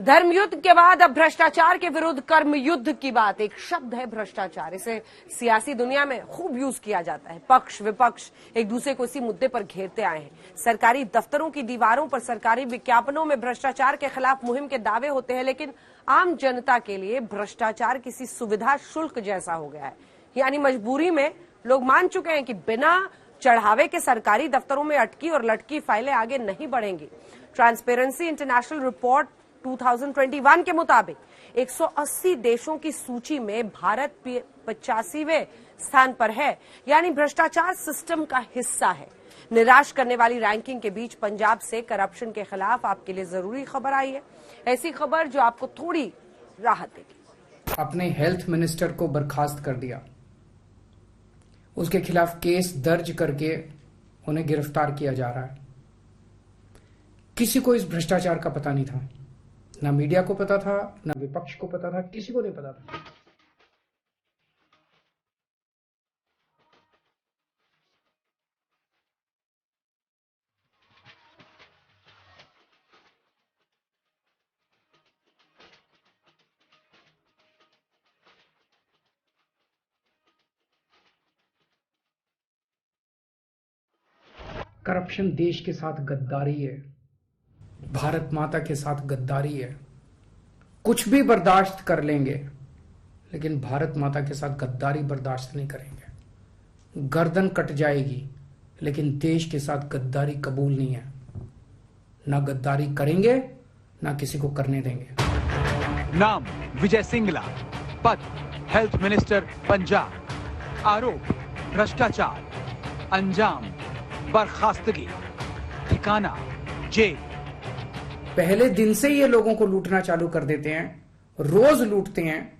धर्म युद्ध के बाद अब भ्रष्टाचार के विरुद्ध कर्म युद्ध की बात। एक शब्द है भ्रष्टाचार, इसे सियासी दुनिया में खूब यूज किया जाता है। पक्ष विपक्ष एक दूसरे को इसी मुद्दे पर घेरते आए हैं। सरकारी दफ्तरों की दीवारों पर सरकारी विज्ञापनों में भ्रष्टाचार के खिलाफ मुहिम के दावे होते हैं, लेकिन आम जनता के लिए भ्रष्टाचार किसी सुविधा शुल्क जैसा हो गया है। यानी मजबूरी में लोग मान चुके हैं कि बिना चढ़ावे के सरकारी दफ्तरों में अटकी और लटकी फाइलें आगे नहीं बढ़ेंगी। ट्रांसपेरेंसी इंटरनेशनल रिपोर्ट 2021 के मुताबिक 180 देशों की सूची में भारत 85वें स्थान पर है, यानी भ्रष्टाचार सिस्टम का हिस्सा है। निराश करने वाली रैंकिंग के बीच पंजाब से करप्शन के खिलाफ आपके लिए जरूरी खबर आई है, ऐसी खबर जो आपको थोड़ी राहत देगी। अपने हेल्थ मिनिस्टर को बर्खास्त कर दिया, उसके खिलाफ केस दर्ज करके उन्हें गिरफ्तार किया जा रहा है। किसी को इस भ्रष्टाचार का पता नहीं था, ना मीडिया को पता था, ना विपक्ष को पता था, किसी को नहीं पता था। करप्शन देश के साथ गद्दारी है, भारत माता के साथ गद्दारी है। कुछ भी बर्दाश्त कर लेंगे, लेकिन भारत माता के साथ गद्दारी बर्दाश्त नहीं करेंगे। गर्दन कट जाएगी, लेकिन देश के साथ गद्दारी कबूल नहीं है। ना गद्दारी करेंगे, ना किसी को करने देंगे। नाम विजय सिंगला, पद हेल्थ मिनिस्टर पंजाब, आरोप भ्रष्टाचार, अंजाम बर्खास्तगी, ठिकाना जेल। पहले दिन से ये लोगों को लूटना चालू कर देते हैं, रोज लूटते हैं।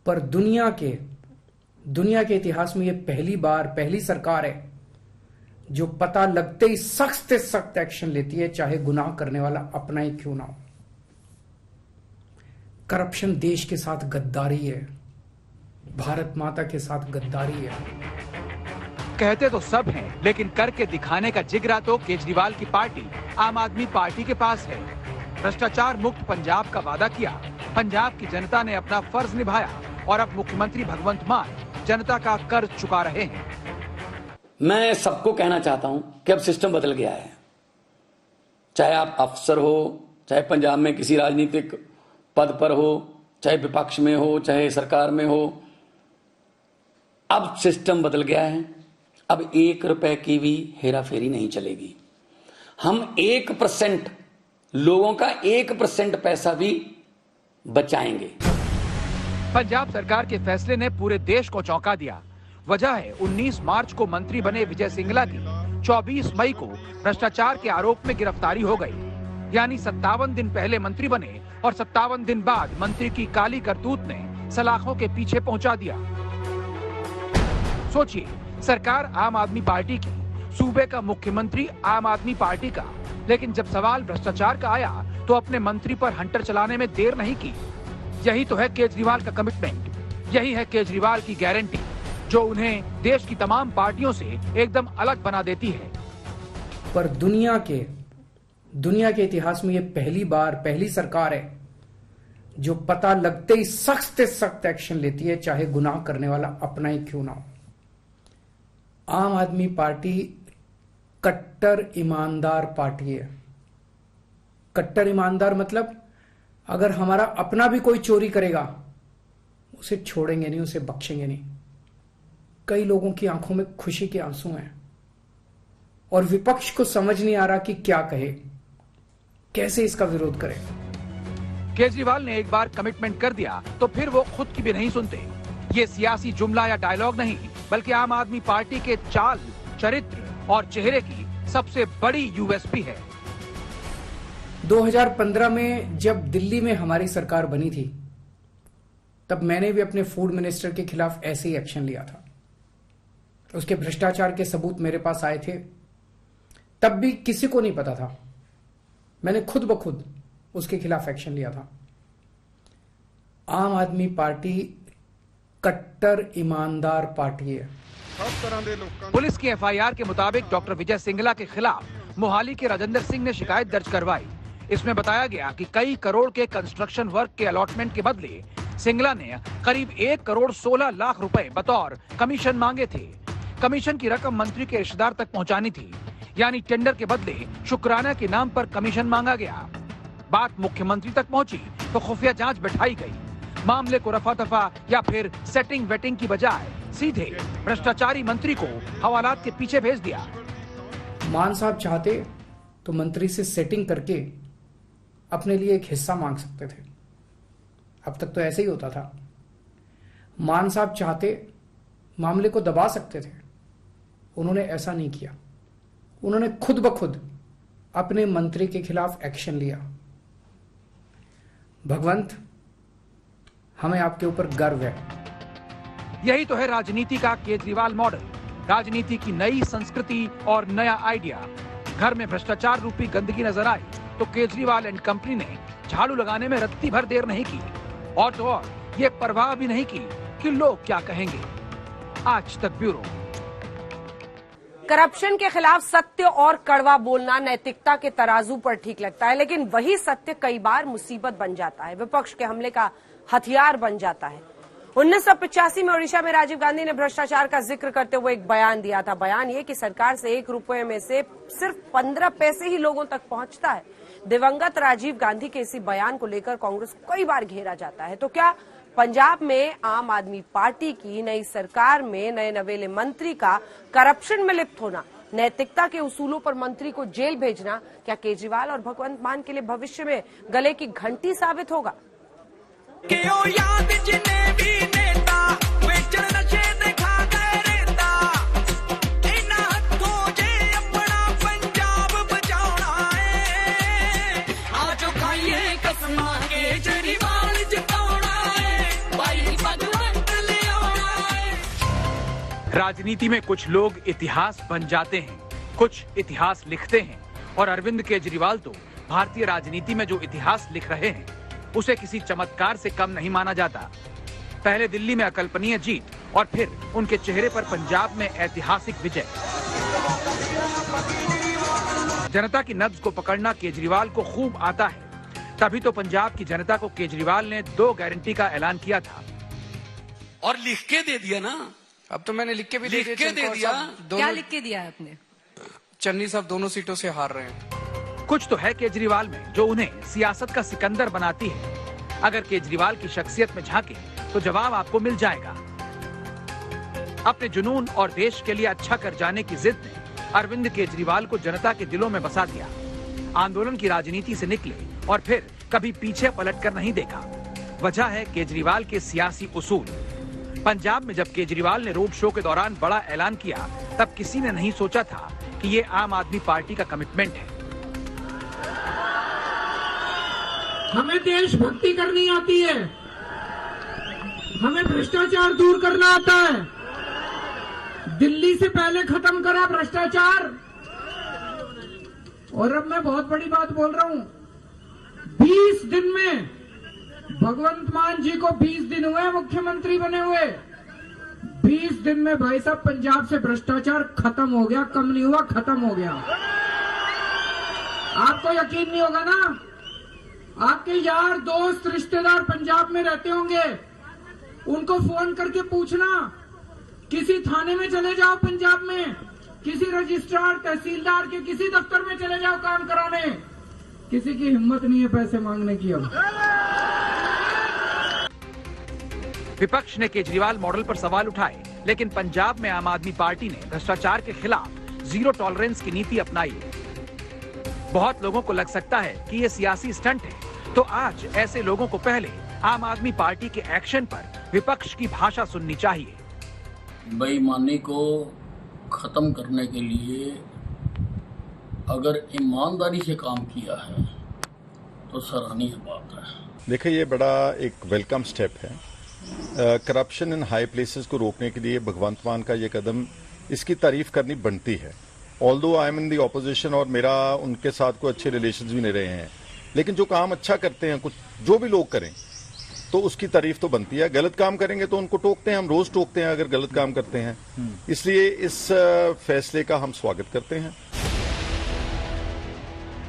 पर दुनिया के इतिहास में ये पहली सरकार है जो पता लगते ही सख्त से सख्त एक्शन लेती है, चाहे गुनाह करने वाला अपना ही क्यों ना हो। करप्शन देश के साथ गद्दारी है, भारत माता के साथ गद्दारी है। कहते तो सब हैं, लेकिन करके दिखाने का जिगरा तो केजरीवाल की पार्टी आम आदमी पार्टी के पास है। भ्रष्टाचार मुक्त पंजाब का वादा किया, पंजाब की जनता ने अपना फर्ज निभाया और अब मुख्यमंत्री भगवंत मान जनता का कर्ज चुका रहे हैं। मैं सबको कहना चाहता हूं कि अब सिस्टम बदल गया है। चाहे आप अफसर हो, चाहे पंजाब में किसी राजनीतिक पद पर हो, चाहे विपक्ष में हो, चाहे सरकार में हो, अब सिस्टम बदल गया है। अब 1 रुपए की भी हेराफेरी नहीं चलेगी। हम 1% लोगों का 1% पैसा भी बचाएंगे। पंजाब सरकार के फैसले ने पूरे देश को चौंका दिया। वजह है 19 मार्च को मंत्री बने विजय सिंगला की 24 मई को भ्रष्टाचार के आरोप में गिरफ्तारी हो गई। यानी 57 दिन पहले मंत्री बने और 57 दिन बाद मंत्री की काली करतूत ने सलाखों के पीछे पहुंचा दिया। सोचिए, सरकार आम आदमी पार्टी की, सूबे का मुख्यमंत्री आम आदमी पार्टी का, लेकिन जब सवाल भ्रष्टाचार का आया तो अपने मंत्री पर हंटर चलाने में देर नहीं की। यही तो है केजरीवाल का कमिटमेंट, यही है केजरीवाल की गारंटी, जो उन्हें देश की तमाम पार्टियों से एकदम अलग बना देती है। पर दुनिया के इतिहास में ये पहली सरकार है जो पता लगते ही सख्त से सख्त एक्शन लेती है, चाहे गुनाह करने वाला अपना ही क्यों ना हो। आम आदमी पार्टी कट्टर ईमानदार पार्टी है। कट्टर ईमानदार मतलब अगर हमारा अपना भी कोई चोरी करेगा, उसे छोड़ेंगे नहीं, उसे बख्शेंगे नहीं। कई लोगों की आंखों में खुशी के आंसू हैं और विपक्ष को समझ नहीं आ रहा कि क्या कहे, कैसे इसका विरोध करे। केजरीवाल ने एक बार कमिटमेंट कर दिया तो फिर वो खुद की भी नहीं सुनते। ये सियासी जुमला या डायलॉग नहीं, बल्कि आम आदमी पार्टी के चाल, चरित्र और चेहरे की सबसे बड़ी यूएसपी है। 2015 में जब दिल्ली में हमारी सरकार बनी थी, तब मैंने भी अपने फूड मिनिस्टर के खिलाफ ऐसे ही एक्शन लिया था। उसके भ्रष्टाचार के सबूत मेरे पास आए थे, तब भी किसी को नहीं पता था। मैंने खुद ब खुद उसके खिलाफ एक्शन लिया था। आम आदमी पार्टी कट्टर ईमानदार पार्टी है। पुलिस की एफआईआर के मुताबिक डॉक्टर विजय सिंगला के खिलाफ मोहाली के राजेंद्र सिंह ने शिकायत दर्ज करवाई। इसमें बताया गया कि कई करोड़ के कंस्ट्रक्शन वर्क के अलॉटमेंट के बदले सिंगला ने करीब 1 करोड़ 16 लाख रुपए बतौर कमीशन मांगे थे। कमीशन की रकम मंत्री के रिश्तेदार तक पहुंचानी थी, यानी टेंडर के बदले शुक्राना के नाम पर कमीशन मांगा गया। बात मुख्यमंत्री तक पहुंची तो खुफिया जांच बैठाई गई। मामले को रफा दफा या फिर सेटिंग वेटिंग की बजाय सीधे भ्रष्टाचारी मंत्री को हवालात के पीछे भेज दिया। मान साहब चाहते तो मंत्री से सेटिंग करके अपने लिए एक हिस्सा मांग सकते थे। अब तक तो ऐसे ही होता था। मान साहब चाहते मामले को दबा सकते थे। उन्होंने ऐसा नहीं किया। उन्होंने खुद ब खुद अपने मंत्री के खिलाफ एक्शन लिया। भगवंत, हमें आपके ऊपर गर्व है। यही तो है राजनीति का केजरीवाल मॉडल। राजनीति की नई संस्कृति और नया आइडिया। घर में भ्रष्टाचार रूपी गंदगी नजर आई तो केजरीवाल एंड कंपनी ने झाड़ू लगाने में रत्ती भर देर नहीं की, और तो और ये परवाह भी नहीं की कि लोग क्या कहेंगे। आज तक ब्यूरो। करप्शन के खिलाफ सत्य और कड़वा बोलना नैतिकता के तराजू पर ठीक लगता है, लेकिन वही सत्य कई बार मुसीबत बन जाता है, विपक्ष के हमले का हथियार बन जाता है। 1985 में ओडिशा में राजीव गांधी ने भ्रष्टाचार का जिक्र करते हुए एक बयान दिया था। बयान ये कि सरकार से 1 रुपए में से सिर्फ 15 पैसे ही लोगों तक पहुंचता है। दिवंगत राजीव गांधी के इसी बयान को लेकर कांग्रेस को कई बार घेरा जाता है। तो क्या पंजाब में आम आदमी पार्टी की नई सरकार में नए नवेले मंत्री का करप्शन में लिप्त होना, नैतिकता के उसूलों पर मंत्री को जेल भेजना, क्या केजरीवाल और भगवंत मान के लिए भविष्य में गले की घंटी साबित होगा? राजनीति में कुछ लोग इतिहास बन जाते हैं, कुछ इतिहास लिखते हैं, और अरविंद केजरीवाल तो भारतीय राजनीति में जो इतिहास लिख रहे हैं उसे किसी चमत्कार से कम नहीं माना जाता। पहले दिल्ली में अकल्पनीय जीत और फिर उनके चेहरे पर पंजाब में ऐतिहासिक विजय। जनता की नब्ज को पकड़ना केजरीवाल को खूब आता है, तभी तो पंजाब की जनता को केजरीवाल ने 2 गारंटी का ऐलान किया था। और लिख के दे दिया ना। अब तो मैंने लिख के भी दे दिया। क्या लिख के दिया है आपने? चन्नी साहब दोनों सीटों से हार रहे हैं। कुछ तो है केजरीवाल में जो उन्हें सियासत का सिकंदर बनाती है। अगर केजरीवाल की शख्सियत में झांके तो जवाब आपको मिल जाएगा। अपने जुनून और देश के लिए अच्छा कर जाने की जिद ने अरविंद केजरीवाल को जनता के दिलों में बसा दिया। आंदोलन की राजनीति से निकले और फिर कभी पीछे पलटकर नहीं देखा। वजह है केजरीवाल के सियासी उसूल। पंजाब में जब केजरीवाल ने रोड शो के दौरान बड़ा ऐलान किया, तब किसी ने नहीं सोचा था कि ये आम आदमी पार्टी का कमिटमेंट है। हमें देशभक्ति करनी आती है, हमें भ्रष्टाचार दूर करना आता है। दिल्ली से पहले खत्म करा भ्रष्टाचार। और अब मैं बहुत बड़ी बात बोल रहा हूं, 20 दिन में भगवंत मान जी को 20 दिन हुए मुख्यमंत्री बने हुए। 20 दिन में भाई साहब पंजाब से भ्रष्टाचार खत्म हो गया, कम नहीं हुआ, खत्म हो गया। आपको यकीन नहीं होगा ना, आपके यार दोस्त रिश्तेदार पंजाब में रहते होंगे, उनको फोन करके पूछना, किसी थाने में चले जाओ पंजाब में, किसी रजिस्ट्रार तहसीलदार के किसी दफ्तर में चले जाओ काम कराने, किसी की हिम्मत नहीं है पैसे मांगने की। अब विपक्ष ने केजरीवाल मॉडल पर सवाल उठाए, लेकिन पंजाब में आम आदमी पार्टी ने भ्रष्टाचार के खिलाफ जीरो टॉलरेंस की नीति अपनाई। बहुत लोगों को लग सकता है कि ये सियासी स्टंट है, तो आज ऐसे लोगों को पहले आम आदमी पार्टी के एक्शन पर विपक्ष की भाषा सुननी चाहिए। बेईमानी को खत्म करने के लिए अगर ईमानदारी से काम किया है तो सराहनीय बात है। देखिए, ये बड़ा एक वेलकम स्टेप है। करप्शन इन हाई प्लेसेस को रोकने के लिए भगवंत मान का ये कदम, इसकी तारीफ करनी बनती है। Although I am in the opposition और मेरा उनके साथ कोई अच्छे रिलेशंस भी नहीं रहे हैं, लेकिन जो काम अच्छा करते हैं, कुछ जो भी लोग करें तो उसकी तारीफ तो बनती है। गलत काम करेंगे तो उनको टोकते हैं, हम रोज टोकते हैं अगर गलत काम करते हैं। इसलिए इस फैसले का हम स्वागत करते हैं।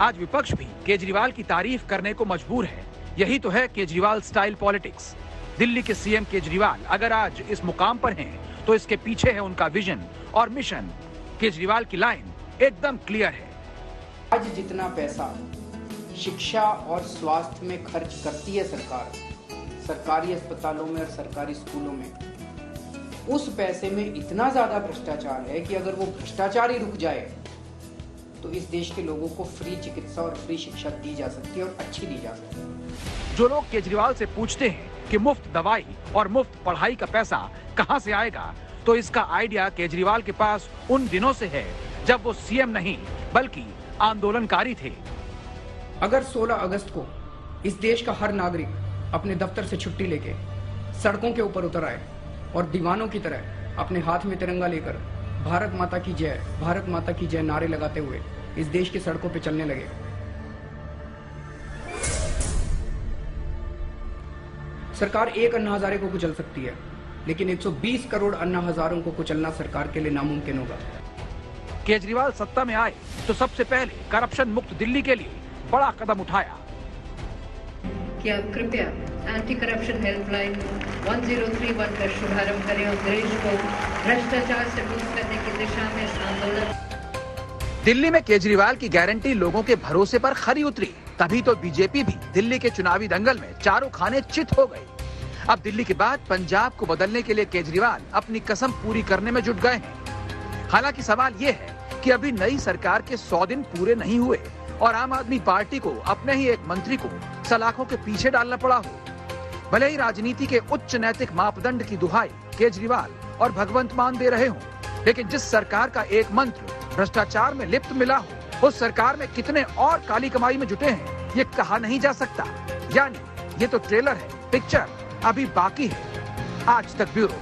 आज विपक्ष भी केजरीवाल की तारीफ करने को मजबूर है। यही तो है केजरीवाल स्टाइल पॉलिटिक्स। दिल्ली के सीएम केजरीवाल अगर आज इस मुकाम पर हैं, तो इसके पीछे है उनका विजन और मिशन। केजरीवाल की लाइन एकदम क्लियर है। आज जितना पैसा शिक्षा और स्वास्थ्य में खर्च करती है सरकार, सरकारी अस्पतालों में और सरकारी स्कूलों में, उस पैसे में इतना ज्यादा भ्रष्टाचार है कि अगर वो भ्रष्टाचार ही रुक जाए तो इस देश के लोगों को फ्री चिकित्सा और फ्री शिक्षा दी जा सकती है और अच्छी दी जा सकती है। जो लोग केजरीवाल से पूछते हैं कि मुफ्त दवाई और मुफ्त पढ़ाई का पैसा कहां से आएगा, तो इसका आइडिया केजरीवाल के पास उन दिनों से है जब वो सीएम नहीं बल्कि आंदोलनकारी थे। अगर 16 अगस्त को इस देश का हर नागरिक अपने दफ्तर से छुट्टी लेके सड़कों के ऊपर उतर आए और दीवानों की तरह अपने हाथ में तिरंगा लेकर भारत माता की जय, भारत माता की जय नारे लगाते हुए इस देश की सड़कों पे चलने लगे, सरकार एक अन्ना हजारे को कुचल सकती है, लेकिन 120 करोड़ अन्ना हजारों को कुचलना सरकार के लिए नामुमकिन होगा। केजरीवाल सत्ता में आए तो सबसे पहले करप्शन मुक्त दिल्ली के लिए बड़ा कदम उठाया कि आप कृपया एंटी करप्शन हेल्पलाइन 1031 का शुभारंभ करें और देश को भ्रष्टाचार से मुक्त करने की दिशा में आंदोलन। दिल्ली में केजरीवाल की गारंटी लोगों के भरोसे पर खरी उतरी, तभी तो बीजेपी भी दिल्ली के चुनावी दंगल में चारों खाने चित हो गई। अब दिल्ली के बाद पंजाब को बदलने के लिए केजरीवाल अपनी कसम पूरी करने में जुट गए हैं। हालांकि सवाल ये है कि अभी नई सरकार के 100 दिन पूरे नहीं हुए और आम आदमी पार्टी को अपने ही एक मंत्री को सलाखों के पीछे डालना पड़ा हो। भले ही राजनीति के उच्च नैतिक मापदंड की दुहाई केजरीवाल और भगवंत मान दे रहे हों, लेकिन जिस सरकार का एक मंत्र भ्रष्टाचार में लिप्त मिला हो, उस सरकार में कितने और काली कमाई में जुटे हैं ये कहा नहीं जा सकता। यानी ये तो ट्रेलर है, पिक्चर अभी बाकी है। आज तक ब्यूरो।